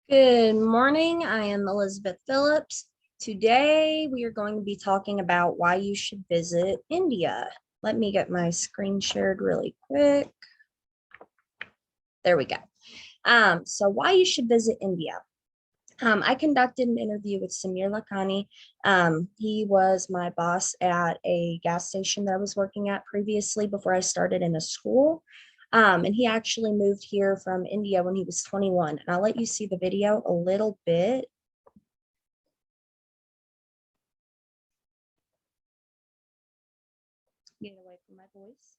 Good morning. I am Elizabeth Phillips. Today we are going to be talking about why you should visit India. Let me get my screen shared really quick. There we go. So why you should visit India. I conducted an interview with Samir Lakhani. He was my boss at a gas station that I was working at previously before I started in a school. And he actually moved here from India when he was 21. And I'll let you see the video a little bit. Get away from my voice.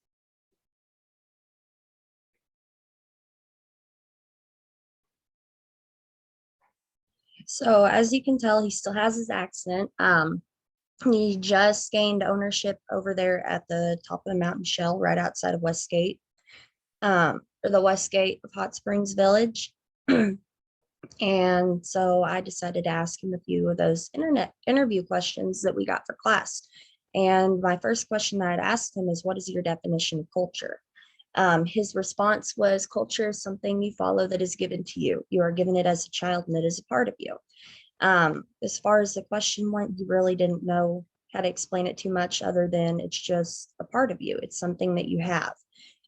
So as you can tell, he still has his accent. He just gained ownership over there at the top of the mountain shell right outside of Westgate, or the Westgate of Hot Springs Village. And so I decided to ask him a few of those internet interview questions that we got for class. And my first question that I'd asked him is, what is your definition of culture? His response was, culture is something you follow that is given to you. You are given it as a child and it is a part of you. As far as the question went, he really didn't know how to explain it too much other than it's just a part of you. It's something that you have.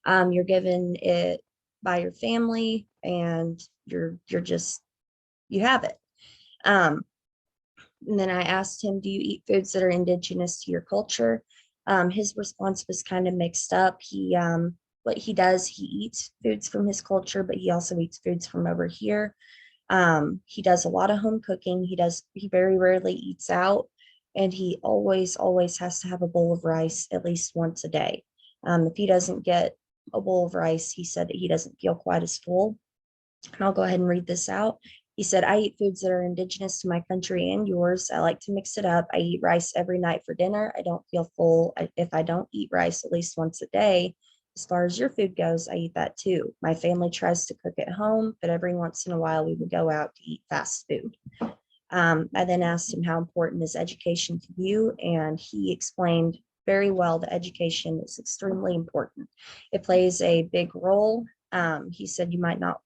You're given it by your family and you're just, you have it. Um, and then I asked him, do you eat foods that are indigenous to your culture? His response was kind of mixed up. What he does, he eats foods from his culture, but he also eats foods from over here. He does a lot of home cooking. He very rarely eats out, and he always has to have a bowl of rice at least once a day. If he doesn't get a bowl of rice, he said that he doesn't feel quite as full. And I'll go ahead and read this out. He said, I eat foods that are indigenous to my country and yours. I like to mix it up. I eat rice every night for dinner. I don't feel full if I don't eat rice at least once a day. As far as your food goes, I eat that too. My family tries to cook at home, but every once in a while we would go out to eat fast food. I then asked him how important is education to you, and he explained very well that education is extremely important. It plays a big role. He said you might not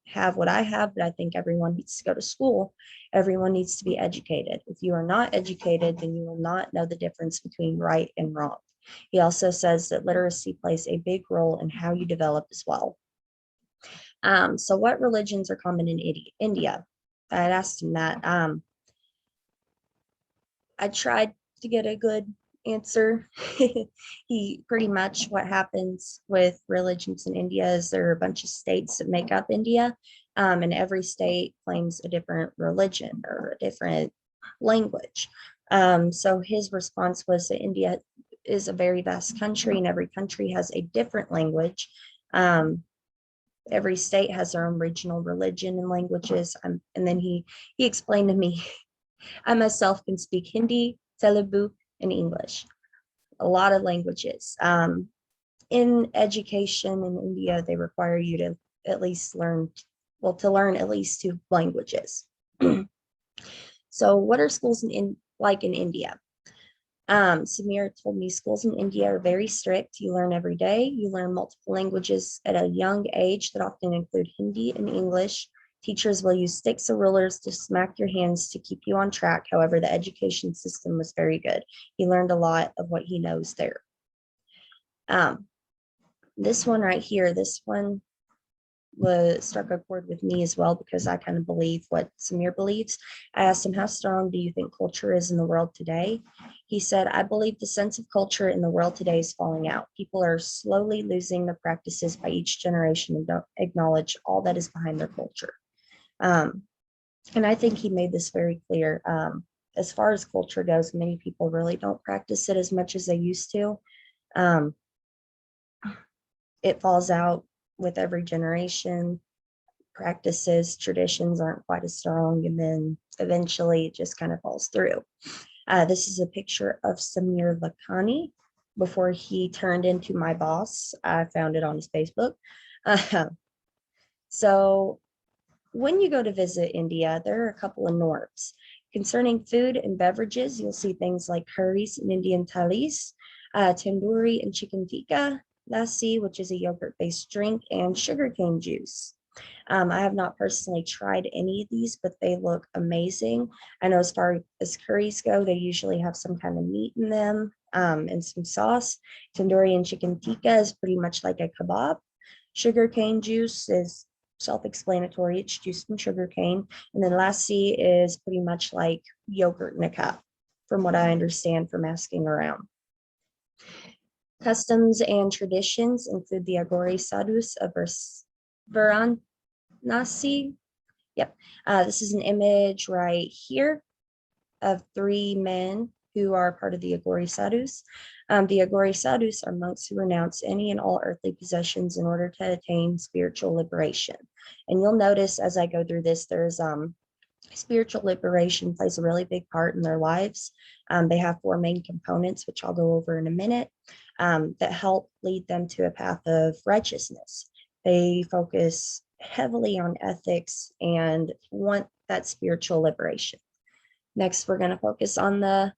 have what I have, but I think everyone needs to go to school. Everyone needs to be educated. If you are not educated, then you will not know the difference between right and wrong. He also says that literacy plays a big role in how you develop as well. So what religions are common in India? I had asked him that. I tried to get a good answer. He pretty much, what happens with religions in India is there are a bunch of states that make up India, and every state claims a different religion or a different language. So his response was that India is a very vast country and every country has a different language. Every state has their own regional religion and languages. And then he explained to me, I myself can speak Hindi, Telugu, and English, a lot of languages. In education in India, they require you to at least learn, well, to learn at least two languages. So what are schools like in India? Samir told me schools in India are very strict. You learn every day. You learn multiple languages at a young age that often include Hindi and English. Teachers will use sticks or rulers to smack your hands to keep you on track. However, the education system was very good. He learned a lot of what he knows there. This one right here, this one was struck a chord with me as well because I kind of believe what Samir believes. I asked him, how strong do you think culture is in the world today? He said, I believe the sense of culture in the world today is falling out. People are slowly losing the practices by each generation and don't acknowledge all that is behind their culture. And I think he made this very clear. As far as culture goes, many people really don't practice it as much as they used to. It falls out with every generation. Practices, traditions aren't quite as strong, and then eventually it just kind of falls through. This is a picture of Samir Lakhani before he turned into my boss. I found it on his Facebook. So when you go to visit India, there are a couple of norms. Concerning food and beverages, you'll see things like curries and Indian thalis, tandoori and chicken tikka, lassi, which is a yogurt-based drink, and sugarcane juice. I have not personally tried any of these, but they look amazing. I know as far as curries go, they usually have some kind of meat in them, and some sauce. Tandoori and chicken tikka is pretty much like a kebab. Sugarcane juice is self-explanatory. It's juice from sugarcane. And then lassi is pretty much like yogurt in a cup, from what I understand from asking around. Customs and traditions include the Agori Sadhus of Varanasi. Yep. This is an image right here of three men who are part of the Agori Sadhus. The Agori Sadhus are monks who renounce any and all earthly possessions in order to attain spiritual liberation. And you'll notice as I go through this, there's spiritual liberation plays a really big part in their lives. They have four main components, which I'll go over in a minute, that help lead them to a path of righteousness. They focus heavily on ethics and want that spiritual liberation. Next, we're going to focus on the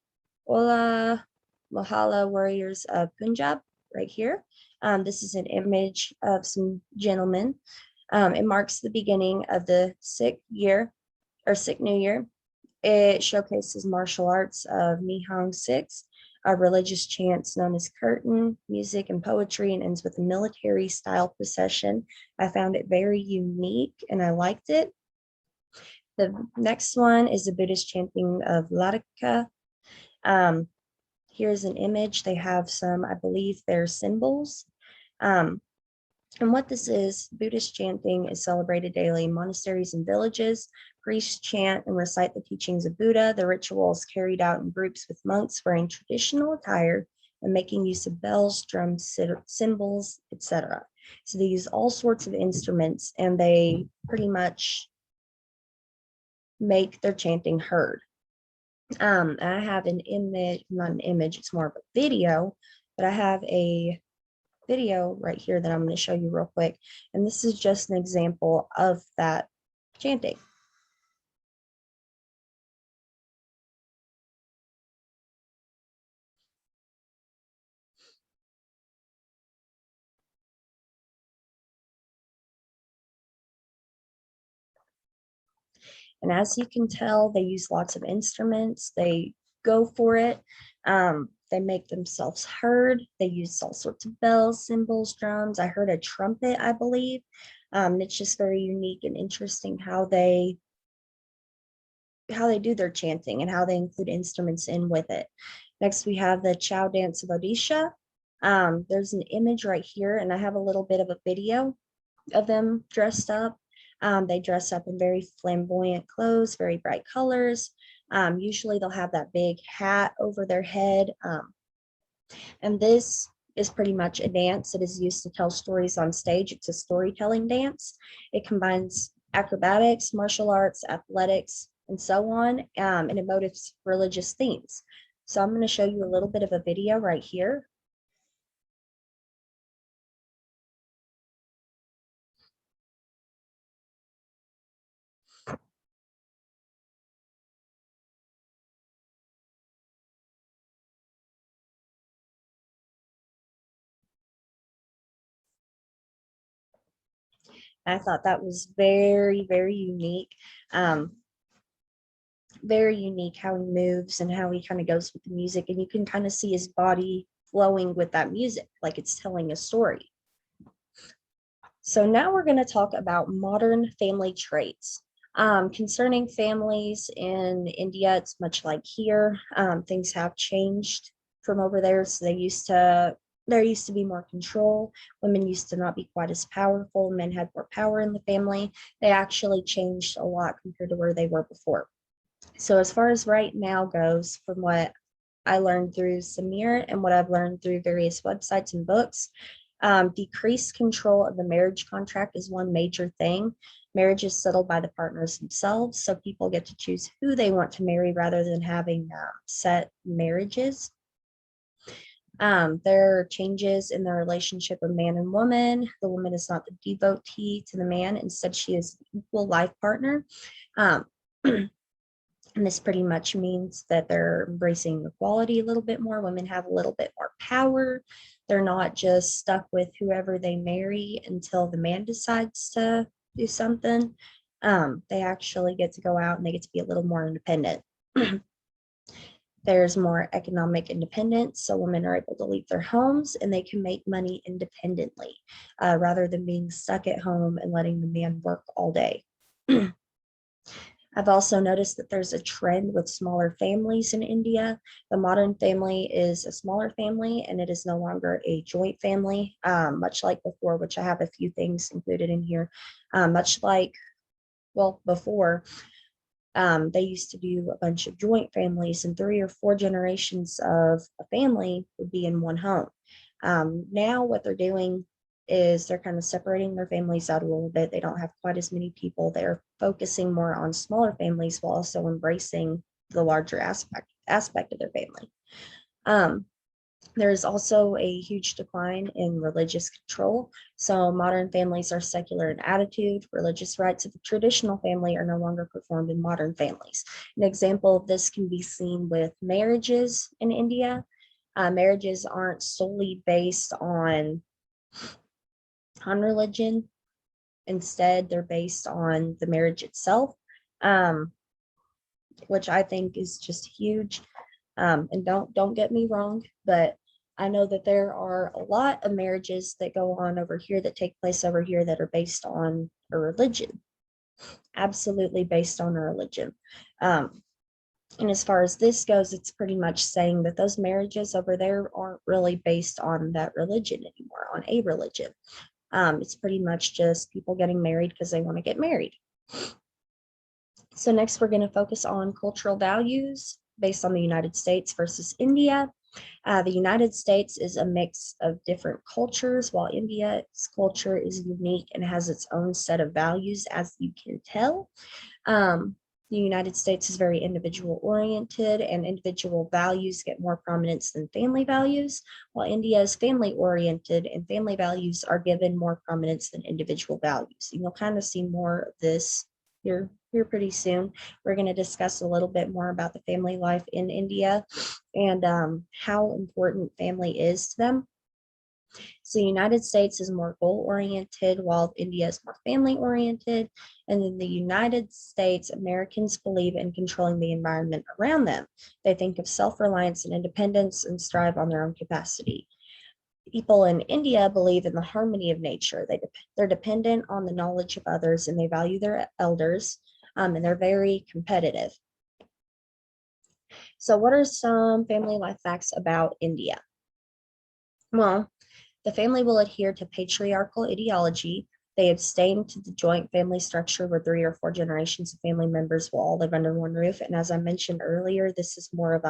Ola Mohalla warriors of Punjab right here. This is an image of some gentlemen. It marks the beginning of the Sikh New Year. It showcases martial arts of Nihang Sikhs, religious chants known as Kirtan, music and poetry, and ends with a military style procession. I found it very unique and I liked it. The next one is the Buddhist chanting of Ladaka. Here's an image. They have some, I believe they're symbols. And what this is, Buddhist chanting is celebrated daily in monasteries and villages. Priests chant and recite the teachings of Buddha. The ritual is carried out in groups with monks wearing traditional attire and making use of bells, drums, cymbals, etc. So they use all sorts of instruments and they pretty much make their chanting heard. I have an image, not an image, it's more of a video, but I have a video right here that I'm going to show you real quick. And this is just an example of that chanting. And as you can tell, they use lots of instruments. They go for it. They make themselves heard. They use all sorts of bells, cymbals, drums. I heard a trumpet, I believe. It's just very unique and interesting how they do their chanting and how they include instruments in with it. Next, we have the Chow dance of Odisha. There's an image right here, and I have a little bit of a video of them dressed up. They dress up in very flamboyant clothes, very bright colors. Usually they'll have that big hat over their head. And this is pretty much a dance that is used to tell stories on stage. It's a storytelling dance. It combines acrobatics, martial arts, athletics, and so on, and it motives religious themes. So I'm going to show you a little bit of a video right here. I thought that was very, very unique. Very unique how he moves and how he kind of goes with the music, and you can kind of see his body flowing with that music like it's telling a story. So now we're going to talk about modern family traits. Concerning families in India, it's much like here. Things have changed from over there. So there used to be more control. Women used to not be quite as powerful. Men had more power in the family. They actually changed a lot compared to where they were before. So as far as right now goes, from what I learned through Samir and what I've learned through various websites and books, decreased control of the marriage contract is one major thing. Marriage is settled by the partners themselves, so people get to choose who they want to marry rather than having set marriages. There are changes in the relationship of man and woman. The woman is not the devotee to the man. Instead, she is an equal life partner. And this pretty much means that they're embracing equality a little bit more. Women have a little bit more power. They're not just stuck with whoever they marry until the man decides to do something, they actually get to go out and they get to be a little more independent. There's more economic independence, so women are able to leave their homes and they can make money independently, rather than being stuck at home and letting the man work all day. I've also noticed that there's a trend with smaller families in India. The modern family is a smaller family and it is no longer a joint family, much like before, which I have a few things included in here. Much like, well, before, they used to do a bunch of joint families, and 3 or 4 generations of a family would be in one home. Now, what they're doing is they're kind of separating their families out a little bit. They don't have quite as many people. They're focusing more on smaller families while also embracing the larger aspect of their family. There is also a huge decline in religious control. So modern families are secular in attitude. Religious rites of the traditional family are no longer performed in modern families. An example of this can be seen with marriages in India. Marriages aren't solely based on religion. Instead, they're based on the marriage itself, which I think is just huge. And don't get me wrong, but I know that there are a lot of marriages that go on over here that take place over here that are based on a religion, absolutely based on a religion. And as far as this goes, it's pretty much saying that those marriages over there aren't really based on that religion anymore, on a religion. It's pretty much just people getting married because they want to get married. So next, we're going to focus on cultural values based on the United States versus India. The United States is a mix of different cultures, while India's culture is unique and has its own set of values, as you can tell. The United States is very individual oriented, and individual values get more prominence than family values, while India is family oriented and family values are given more prominence than individual values. And you'll kind of see more of this here pretty soon. We're going to discuss a little bit more about the family life in India and how important family is to them. So the United States is more goal oriented while India is more family oriented. And in the United States, Americans believe in controlling the environment around them. They think of self-reliance and independence and strive on their own capacity. People in India believe in the harmony of nature. They're dependent on the knowledge of others and they value their elders, and they're very competitive. So what are some family life facts about India? Well, the family will adhere to patriarchal ideology. They abstain to the joint family structure where 3 or 4 generations of family members will all live under one roof. And as I mentioned earlier, this is more of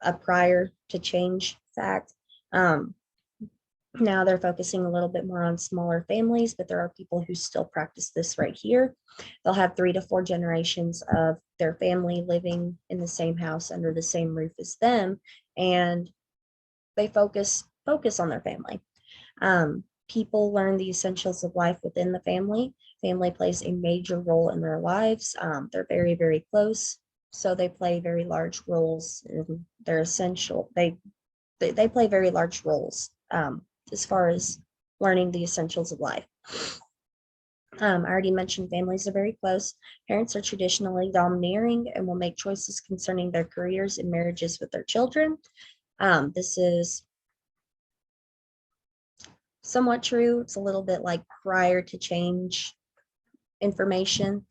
a prior to change fact. Now they're focusing a little bit more on smaller families, but there are people who still practice this right here. They'll have 3 to 4 generations of their family living in the same house under the same roof as them, and they focus on their family. People learn the essentials of life within the family. Family plays a major role in their lives. They're very, very close, so they play very large roles. And they're essential. They play very large roles as far as learning the essentials of life. I already mentioned families are very close. Parents are traditionally domineering and will make choices concerning their careers and marriages with their children. This is somewhat true. It's a little bit like prior to change information,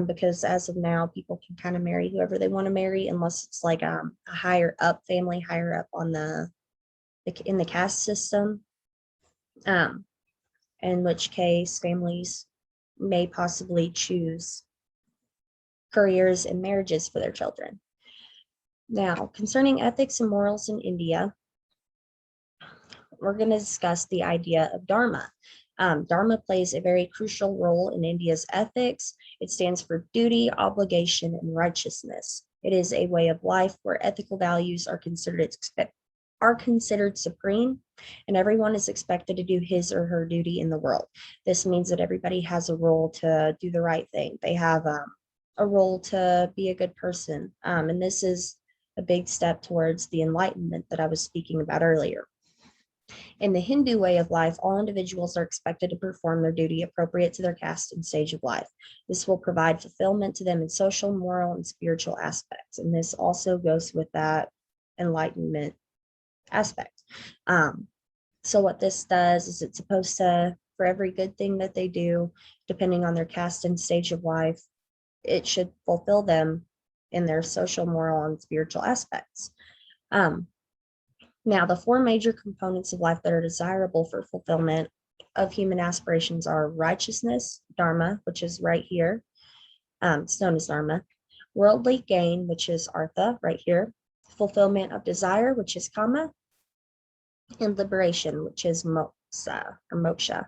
because as of now, people can kind of marry whoever they want to marry, unless it's like a higher up family, higher up on in the caste system, in which case families may possibly choose careers and marriages for their children. Now, concerning ethics and morals in India, we're going to discuss the idea of Dharma. Dharma plays a very crucial role in India's ethics. It stands for duty, obligation, and righteousness. It is a way of life where ethical values are considered supreme, and everyone is expected to do his or her duty in the world. This means that everybody has a role to do the right thing. They have a role to be a good person, and this is a big step towards the enlightenment that I was speaking about earlier. In the Hindu way of life, all individuals are expected to perform their duty appropriate to their caste and stage of life. This will provide fulfillment to them in social, moral, and spiritual aspects. And this also goes with that enlightenment aspect. So what this does is it's supposed to, for every good thing that they do, depending on their caste and stage of life, it should fulfill them in their social, moral, and spiritual aspects. Now, the four major components of life that are desirable for fulfillment of human aspirations are righteousness, dharma, which is right here. It's known as dharma. Worldly gain, which is artha, right here. Fulfillment of desire, which is kama. And liberation, which is moksha or moksha.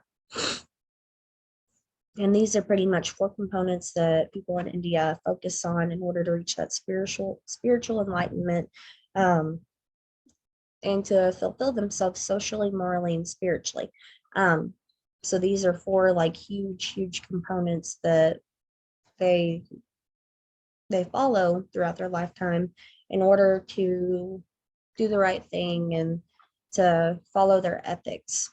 And these are pretty much four components that people in India focus on in order to reach that spiritual enlightenment, and to fulfill themselves socially, morally, and spiritually. So these are four like huge components that they follow throughout their lifetime in order to do the right thing and to follow their ethics.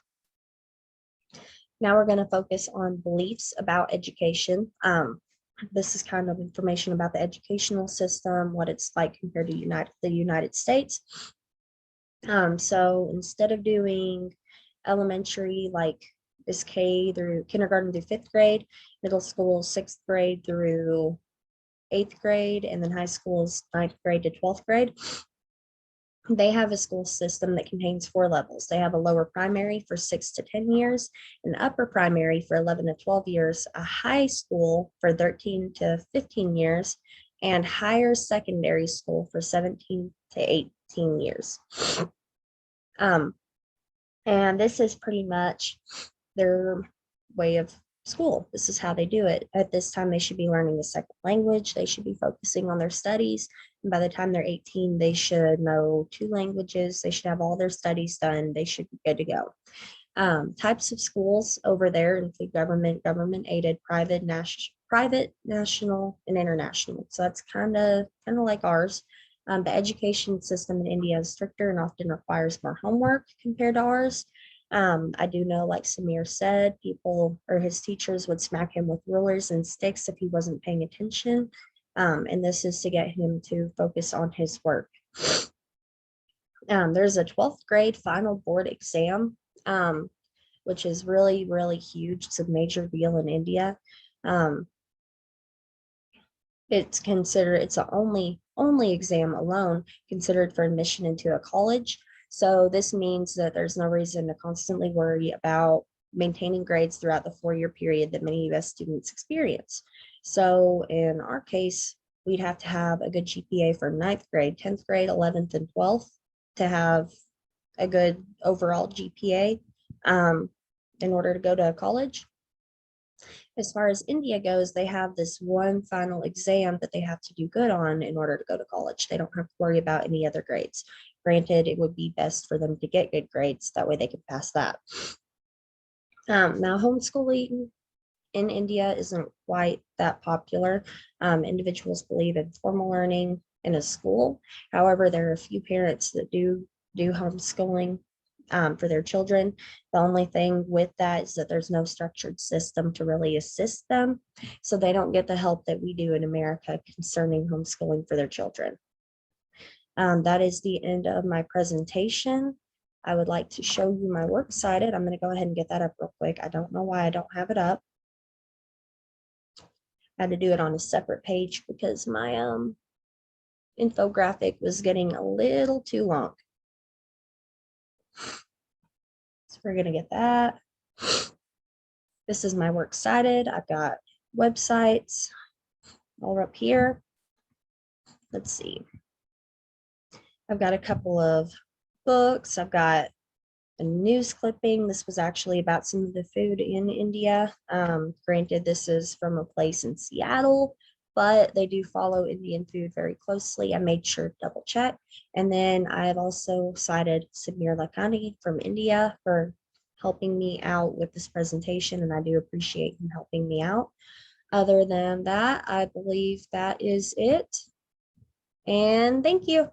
Now we're going to focus on beliefs about education. This is kind of information about the educational system, what it's like compared to the United States. So instead of doing elementary, like is K through kindergarten through fifth grade, middle school, sixth grade through eighth grade, and then high school is ninth grade to 12th grade. They have a school system that contains 4 levels. They have a lower primary for 6 to 10 years, an upper primary for 11 to 12 years, a high school for 13 to 15 years, and higher secondary school for 17 to 18 years. And this is pretty much their way of school. This is how they do it. At this time, they should be learning a second language. They should be focusing on their studies. And by the time they're 18, they should know 2 languages. They should have all their studies done. They should be good to go. Types of schools over there include government aided, private, national, and international. So that's kind of like ours. The education system in India is stricter and often requires more homework compared to ours. I do know, like Samir said, people or his teachers would smack him with rulers and sticks if he wasn't paying attention. And this is to get him to focus on his work. There's a 12th grade final board exam, which is really, really huge. It's a major deal in India. It's the only exam alone considered for admission into a college. So this means that there's no reason to constantly worry about maintaining grades throughout the 4-year period that many US students experience. So in our case, we'd have to have a good GPA for 9th grade, 10th grade, 11th, and 12th to have a good overall GPA in order to go to college. As far as India goes, they have this one final exam that they have to do good on in order to go to college. They don't have to worry about any other grades. Granted, it would be best for them to get good grades. That way they can pass that. Now, homeschooling in India isn't quite that popular. Individuals believe in formal learning in a school. However, there are a few parents that do homeschooling for their children. The only thing with that is that there's no structured system to really assist them. So they don't get the help that we do in America concerning homeschooling for their children. That is the end of my presentation. I would like to show you my works cited. I'm going to go ahead and get that up real quick. I don't know why I don't have it up. I had to do it on a separate page because my infographic was getting a little too long. So we're going to get that. This is my works cited. I've got websites all up here. Let's see. I've got a couple of books. I've got a news clipping. This was actually about some of the food in India. Granted, this is from a place in Seattle, but they do follow Indian food very closely. I made sure to double check. And then I have also cited Samir Lakhani from India for helping me out with this presentation, and I do appreciate him helping me out. Other than that, I believe that is it. And thank you.